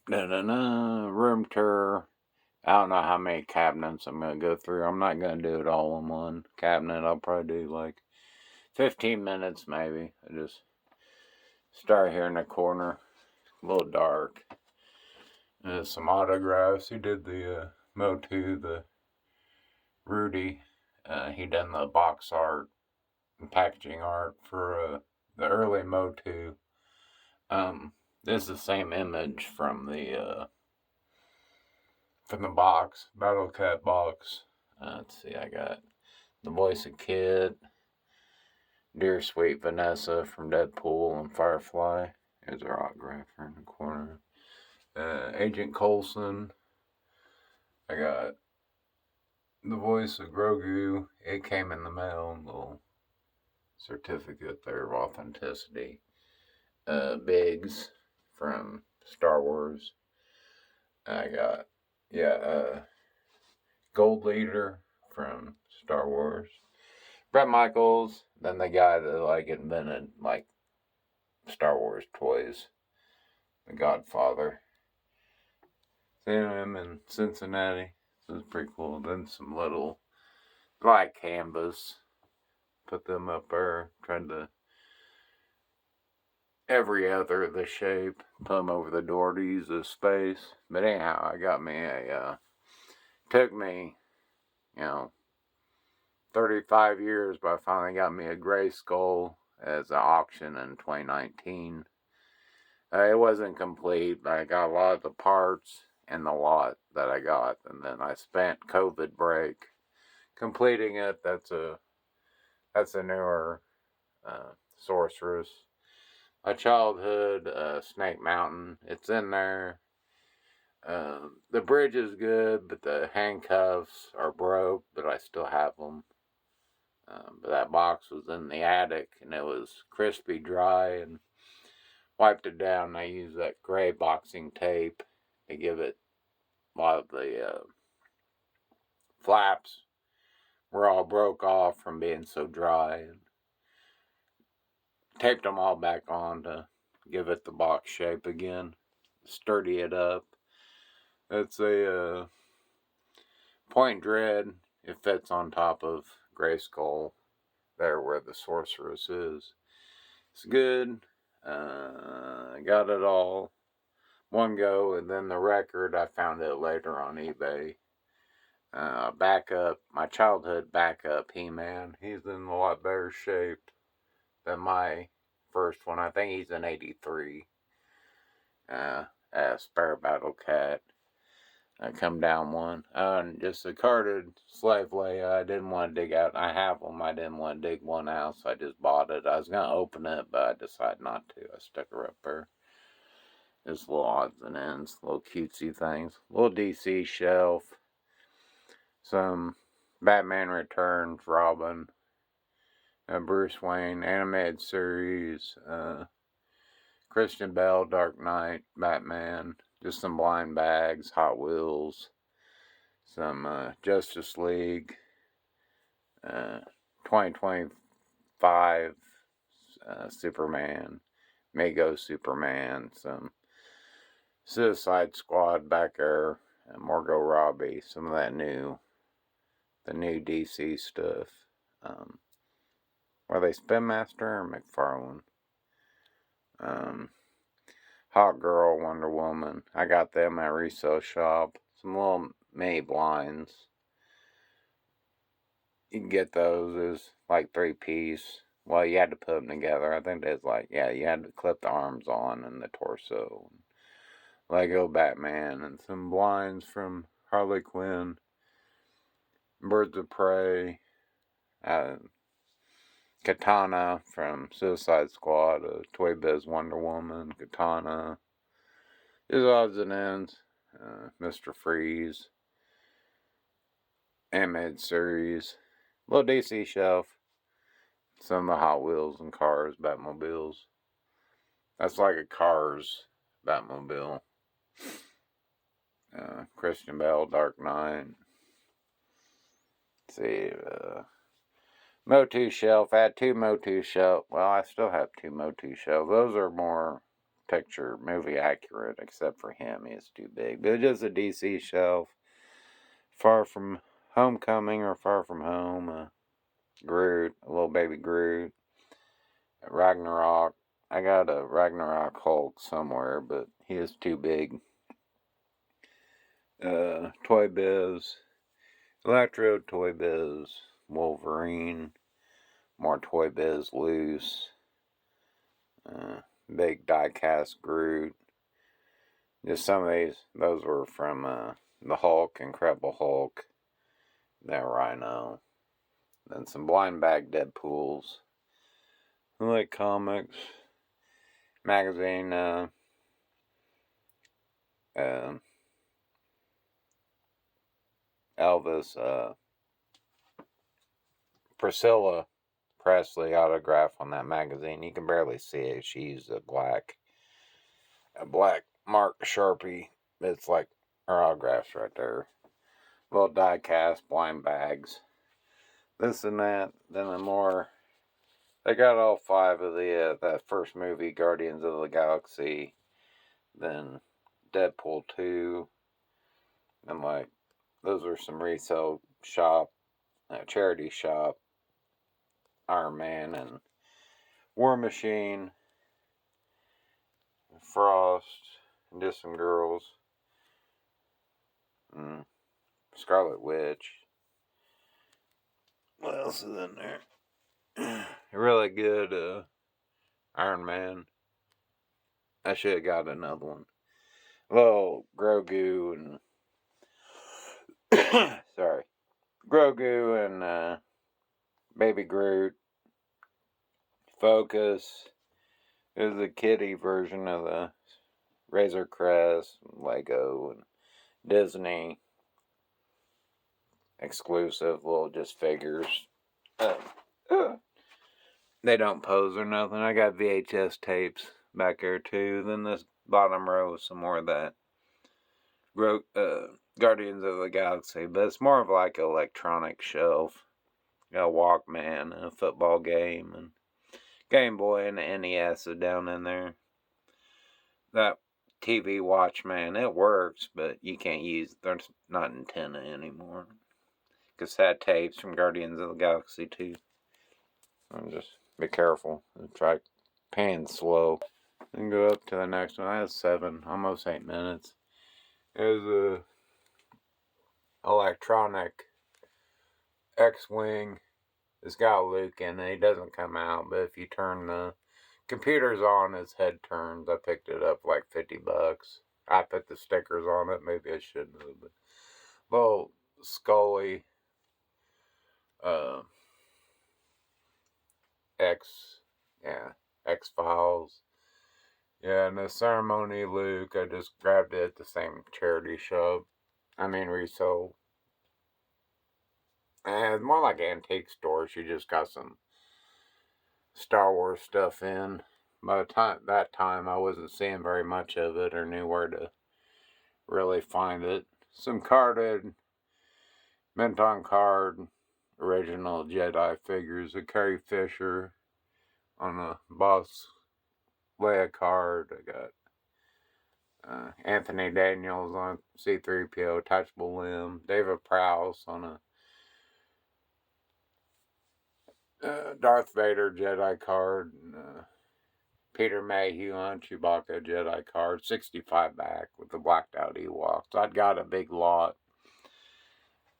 Room tour. I don't know how many cabinets I'm going to go through. I'm not going to do it all in one cabinet. I'll probably do like 15 minutes maybe. I just start here in the corner. A little dark. Some autographs. He did the Motu, the Rudy. He done the box art and packaging art for the early Motu. This is the same image from the box, Battle Cat box. Let's see, I got the voice of Kid, Dear Sweet Vanessa from Deadpool and Firefly. There's our autograph in the corner. Agent Coulson. I got the voice of Grogu. It came in the mail, little certificate there of authenticity. Biggs from Star Wars. I got, Gold Leader from Star Wars. Brett Michaels, then the guy that like invented like Star Wars toys, the Godfather. Seeing him in Cincinnati, this is pretty cool. Then some little black canvas, put them up there, tried to every other the shape, put them over the door to use the space. But anyhow, I got me took me, 35 years, but I finally got me a gray skull as an auction in 2019. It wasn't complete, but I got a lot of the parts and the lot that I got, and then I spent COVID break completing it. That's a newer sorceress. My childhood, Snake Mountain. It's in there. The bridge is good, but the handcuffs are broke, but I still have them. But that box was in the attic, and it was crispy dry, and wiped it down. And I used that gray boxing tape to give it a lot of the flaps were all broke off from being so dry, and taped them all back on to give it the box shape again, sturdy it up. It's a point dread. It fits on top of Grayskull, there where the sorceress is. It's good. I got it all one go, and then the record, I found it later on eBay. Backup, my childhood backup He-Man. He's in a lot better shape than my first one. I think he's in 83. Spare Battle Cat. I come down one. Just a carded Slave Leia. I didn't want to dig out. I have them. I didn't want to dig one out, so I just bought it. I was going to open it, but I decided not to. I stuck her up there. Just little odds and ends, little cutesy things. Little DC shelf. Some Batman Returns, Robin. Bruce Wayne, animated series. Christian Bale, Dark Knight, Batman. Just some blind bags, Hot Wheels. Some Justice League. 2025 Superman. Mego Superman. Some Suicide Squad back there. Margot Robbie. Some of that the new DC stuff. Were they Spin Master or McFarlane? Hot Girl, Wonder Woman. I got them at resale shop. Some little mini blinds. You can get those as like 3-piece. Well, you had to put them together. I think there's you had to clip the arms on and the torso. Lego Batman and some blinds from Harley Quinn. Birds of Prey. Katana from Suicide Squad. Toy Biz Wonder Woman. Katana. His odds and ends. Mr. Freeze. Animated series. Little DC shelf. Some of the Hot Wheels and Cars, Batmobiles. That's like a Cars Batmobile. Christian Bale, Dark Knight. Let's see. Motu shelf. I had 2 Motu shelf. Well, I still have 2 Motu shelves. Those are more picture movie accurate, except for him. He's too big. But it's just a DC shelf. Far from Homecoming or Far From Home. Groot, a little baby Groot. Ragnarok. I got a Ragnarok Hulk somewhere, but he is too big. Toy Biz. Electro, Toy Biz. Wolverine. More Toy Biz loose. Big die-cast Groot. Just some of those were from the Hulk, Incredible Hulk, that Rhino. Then some blind bag Deadpools. I like comics. Magazine, Elvis, Priscilla Presley autograph on that magazine. You can barely see it. She used a black mark Sharpie. It's like her autograph's right there. Little die cast, blind bags. This and that. Then the more. They got all 5 of that first movie, Guardians of the Galaxy. Then Deadpool 2. And like, those are some resale shop, charity shop. Iron Man and War Machine. Frost. And just some girls. Scarlet Witch. What else is in there? Really good Iron Man. I should have got another one. Little Grogu and sorry. Grogu and Baby Groot. Focus. It was a kiddie version of the Razor Crest, Lego, and Disney exclusive little just figures. They don't pose or nothing. I got VHS tapes back there too. Then this bottom row is some more of that Guardians of the Galaxy, but it's more of like an electronic shelf. Got a Walkman and a football game and Game Boy and the NES is down in there. That TV Watchman, it works, but you can't use it. There's not antenna anymore. Cassette tapes from Guardians of the Galaxy 2. Just be careful. Try paying slow. And go up to the next one. That's 7, almost 8 minutes. There's a electronic X-Wing. It's got Luke in it. He doesn't come out, but if you turn the computers on, his head turns. I picked it up like $50. I put the stickers on it. Maybe I shouldn't have, but little Scully, X-Files. Yeah, and the Ceremony Luke, I just grabbed it at the same charity shop. Resale. And it's more like antique stores. You just got some Star Wars stuff in. By that time, I wasn't seeing very much of it or knew where to really find it. Some carded, mint on card, original Jedi figures. A Carrie Fisher on a Boss Leia card. I got Anthony Daniels on C-3PO, Touchable Limb. David Prowse on a Darth Vader Jedi card. And, Peter Mayhew on Chewbacca Jedi card. 65 back with the blacked out Ewoks. I'd got a big lot.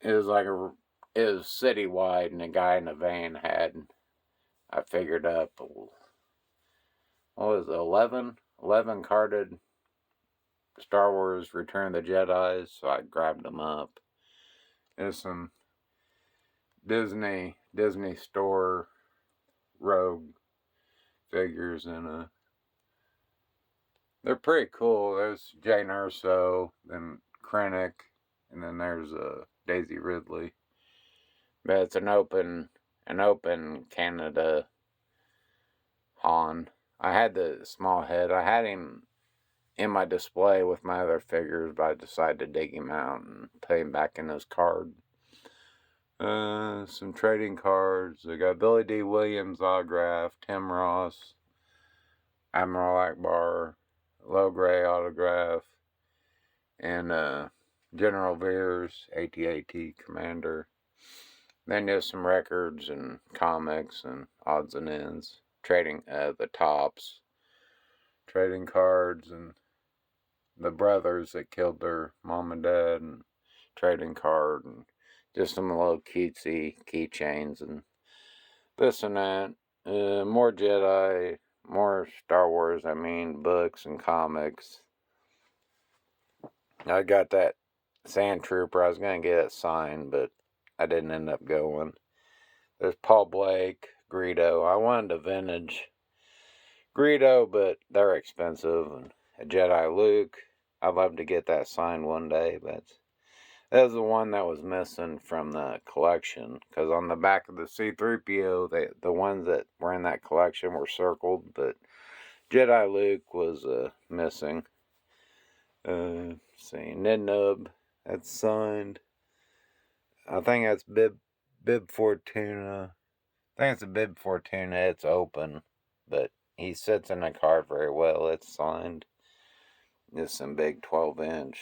It was citywide, and a guy in a van had, I figured up, what was it, 11 carded Star Wars Return of the Jedi, so I grabbed them up. There's some Disney store Rogue figures and they're pretty cool. There's Jane Erso, then Krennic, and then there's Daisy Ridley. But it's an open Canada Han. I had the small head. I had him in my display with my other figures, but I decided to dig him out and put him back in his card. Some trading cards. I got Billy D. Williams autograph, Tim Ross, Admiral Akbar, Low Gray autograph, and General Veers, AT-AT Commander. Then just some records and comics and odds and ends. Trading the tops, trading cards, and the brothers that killed their mom and dad, and trading card, and just some little cutesy keychains and this and that. More Jedi, more Star Wars, books and comics. I got that Sand Trooper. I was going to get it signed, but I didn't end up going. There's Paul Blake, Greedo. I wanted a vintage Greedo, but they're expensive. And a Jedi Luke. I'd love to get that signed one day, but that was the one that was missing from the collection. Because on the back of the C-3PO, the ones that were in that collection were circled, but Jedi Luke was missing. Let's see, Nid Nub, that's signed. I think that's Bib Fortuna. I think it's a Bib Fortuna. It's open, but he sits in the card very well. It's signed. Just some big 12-inch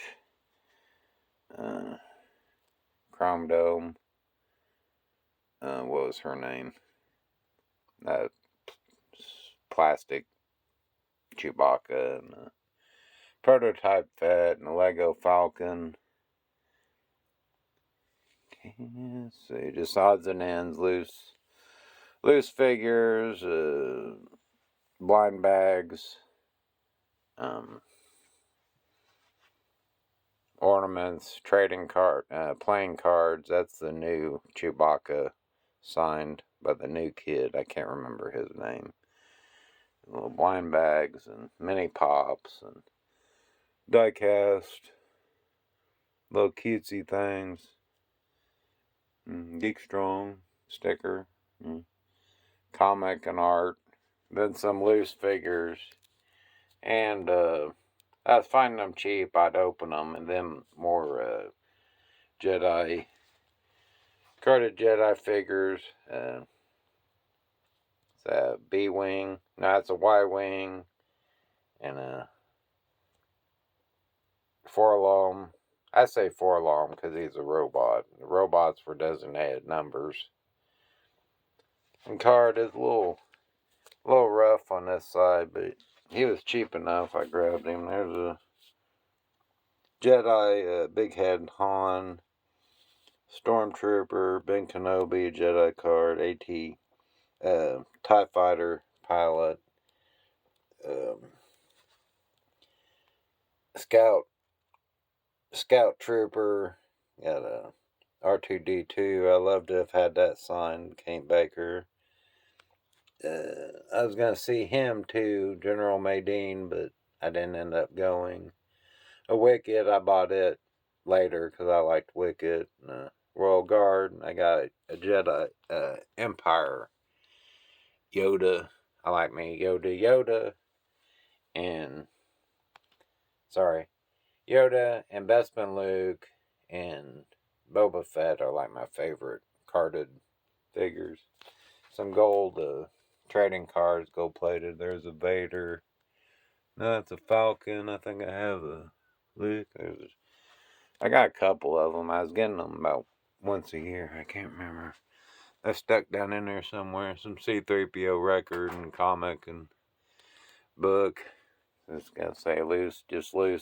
chrome dome. What was her name? Plastic Chewbacca and a prototype Fett and a Lego Falcon. Okay, let's see, just odds and ends, loose figures, blind bags, ornaments, trading card, playing cards. That's the new Chewbacca signed by the new kid. I can't remember his name. Little blind bags and mini pops and die-cast, little cutesy things. Geek Strong sticker, comic and art. Then some loose figures. And I was finding them cheap. I'd open them, and then more Jedi, carded Jedi figures. It's a B-wing. No, it's a Y-wing. And a Forlom. I say Forlom because he's a robot. The robots were designated numbers. And card is a little rough on this side, but he was cheap enough. I grabbed him. There's a Jedi, Big Head Han, Stormtrooper, Ben Kenobi, Jedi card, AT, TIE Fighter pilot, Scout Trooper, got a R2-D2. I love to have had that signed, Kent Baker. I was going to see him too, General Madine, but I didn't end up going. A Wicket, I bought it later because I liked Wicket. Royal Guard, I got a Jedi Empire Yoda. I like me Yoda, and Yoda and Bespin Luke and Boba Fett are like my favorite carded figures. Some gold trading cards, gold plated. There's a Vader. No, it's a Falcon. I think I have a Luke. I got a couple of them. I was getting them about once a year. I can't remember. They're stuck down in there somewhere. Some C-3PO record and comic and book. Just gotta say loose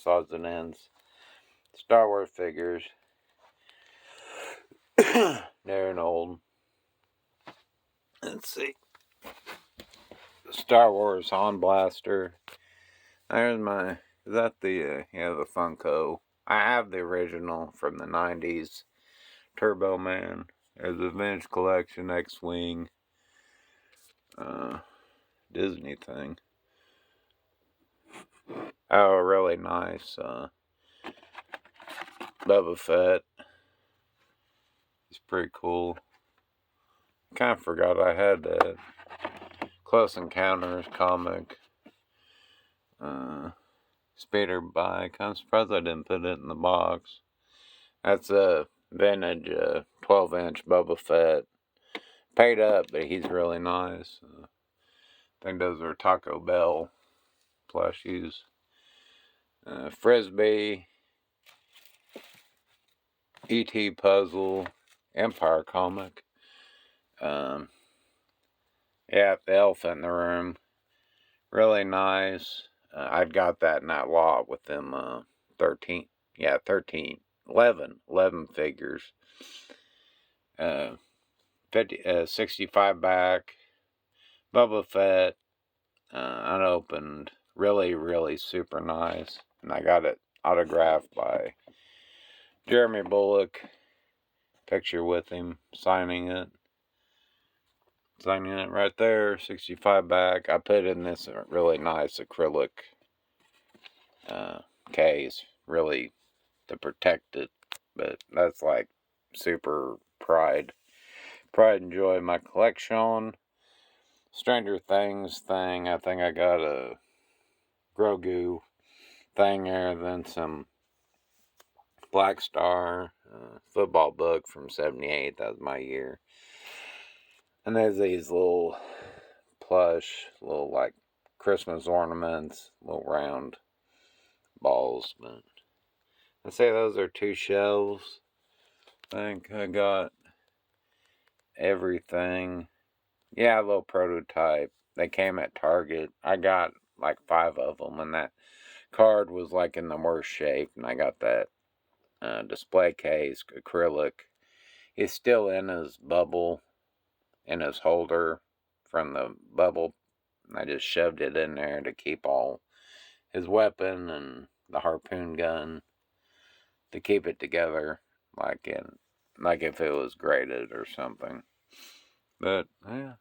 odds and ends. Star Wars figures. They're an old. Let's see. Star Wars Han Blaster. There's my. Is that the the Funko? I have the original from the 90s. Turbo Man. There's a vintage collection X-Wing. Disney thing. Oh, really nice. Boba Fett. He's pretty cool. Kind of forgot I had that. Close Encounters comic. Speeder bike. I'm surprised I didn't put it in the box. That's a vintage 12-inch Boba Fett. Paid up, but he's really nice. I think those are Taco Bell plushies. Frisbee, E.T. Puzzle, Empire Comic. Yeah, the Elephant in the Room. Really nice. I'd got that in that lot with them 13, 11 figures. 65 back, Boba Fett, unopened, really, really super nice. And I got it autographed by Jeremy Bullock. Picture with him, signing it right there, 65 back. I put in this really nice acrylic case, really to protect it, but that's like super pride and joy in my collection. Stranger Things thing, I think I got a Grogu thing there, then some Black Star football book from 78, that was my year. And there's these little plush, little like Christmas ornaments, little round balls. But I'd say those are 2 shelves. I think I got everything. Yeah, a little prototype. They came at Target. I got like 5 of them, and that card was like in the worst shape. And I got that display case, acrylic. It's still in his bubble, in his holder from the bubble. I just shoved it in there to keep all his weapon and the harpoon gun, to keep it together like if it was graded or something. But yeah,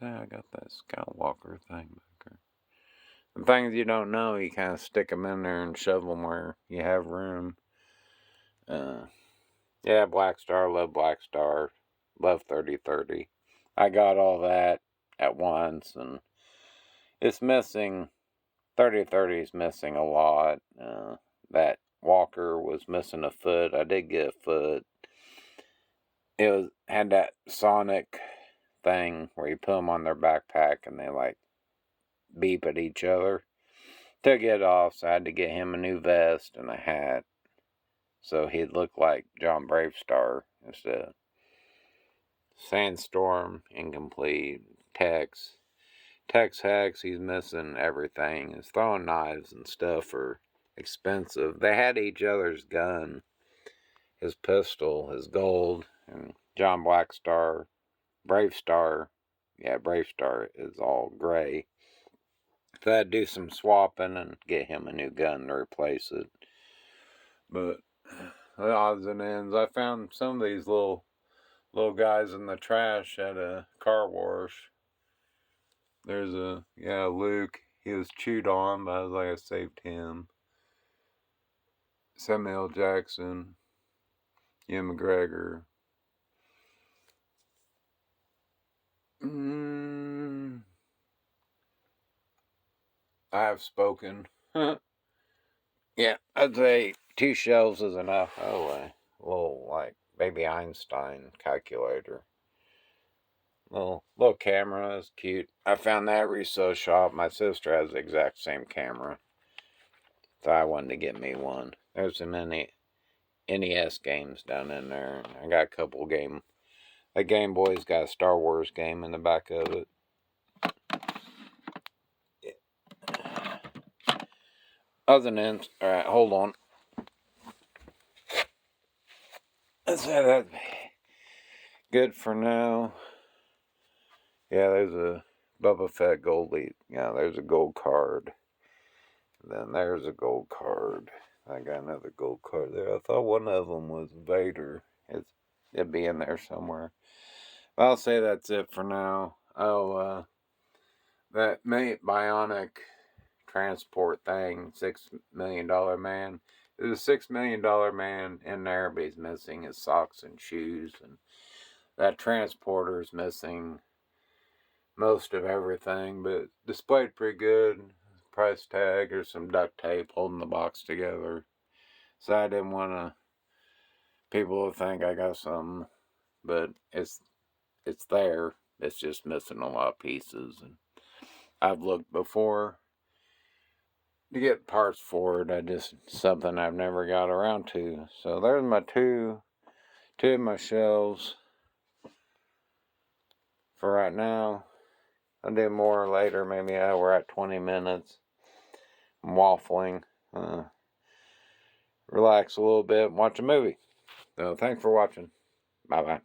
I got that Skywalker thing back there. The things you don't know, you kind of stick them in there and shove them where you have room. Yeah, Black Star, love Black Star, love 3030. I got all that at once, and it's missing. 3030 is missing a lot. That Walker was missing a foot. I did get a foot. It had that Sonic thing where you put them on their backpack and they like beep at each other. Took it off, so I had to get him a new vest and a hat, so he'd look like John Bravestar instead. Sandstorm, incomplete. Tex Hex, he's missing everything. His throwing knives and stuff are expensive. They had each other's gun, his pistol, his gold, and John Blackstar, Bravestar. Yeah, Bravestar is all gray. So I had to do some swapping and get him a new gun to replace it. But the odds and ends, I found some of these little guys in the trash at a car wash. There's Luke. He was chewed on, but I was like, I saved him. Samuel Jackson, Ian McGregor. I have spoken. Yeah, I'd say 2 shelves is enough. Oh, a little like baby Einstein calculator. Little camera is cute. I found that at resale shop. My sister has the exact same camera, so I wanted to get me one. There's some NES games down in there. I got a couple game. The Game Boy's got a Star Wars game in the back of it. Other than that, alright, hold on. Let's say that's good for now. Yeah, there's a Boba Fett Goldie. Yeah, there's a gold card. Then there's a gold card. I got another gold card there. I thought one of them was Vader. It'd be in there somewhere. I'll say that's it for now. That bionic transport thing, $6 million man. There's a $6 million man in there, but he's missing his socks and shoes, and that transporter is missing most of everything, but displayed pretty good. Price tag or some duct tape holding the box together. So I didn't want people to think I got something, but it's there. It's just missing a lot of pieces, and I've looked before. to get parts for it. Something I've never got around to. So there's my two of my shelves for right now. I'll do more later. Maybe we're at 20 minutes. I'm waffling. Relax a little bit and watch a movie. So thanks for watching. Bye bye.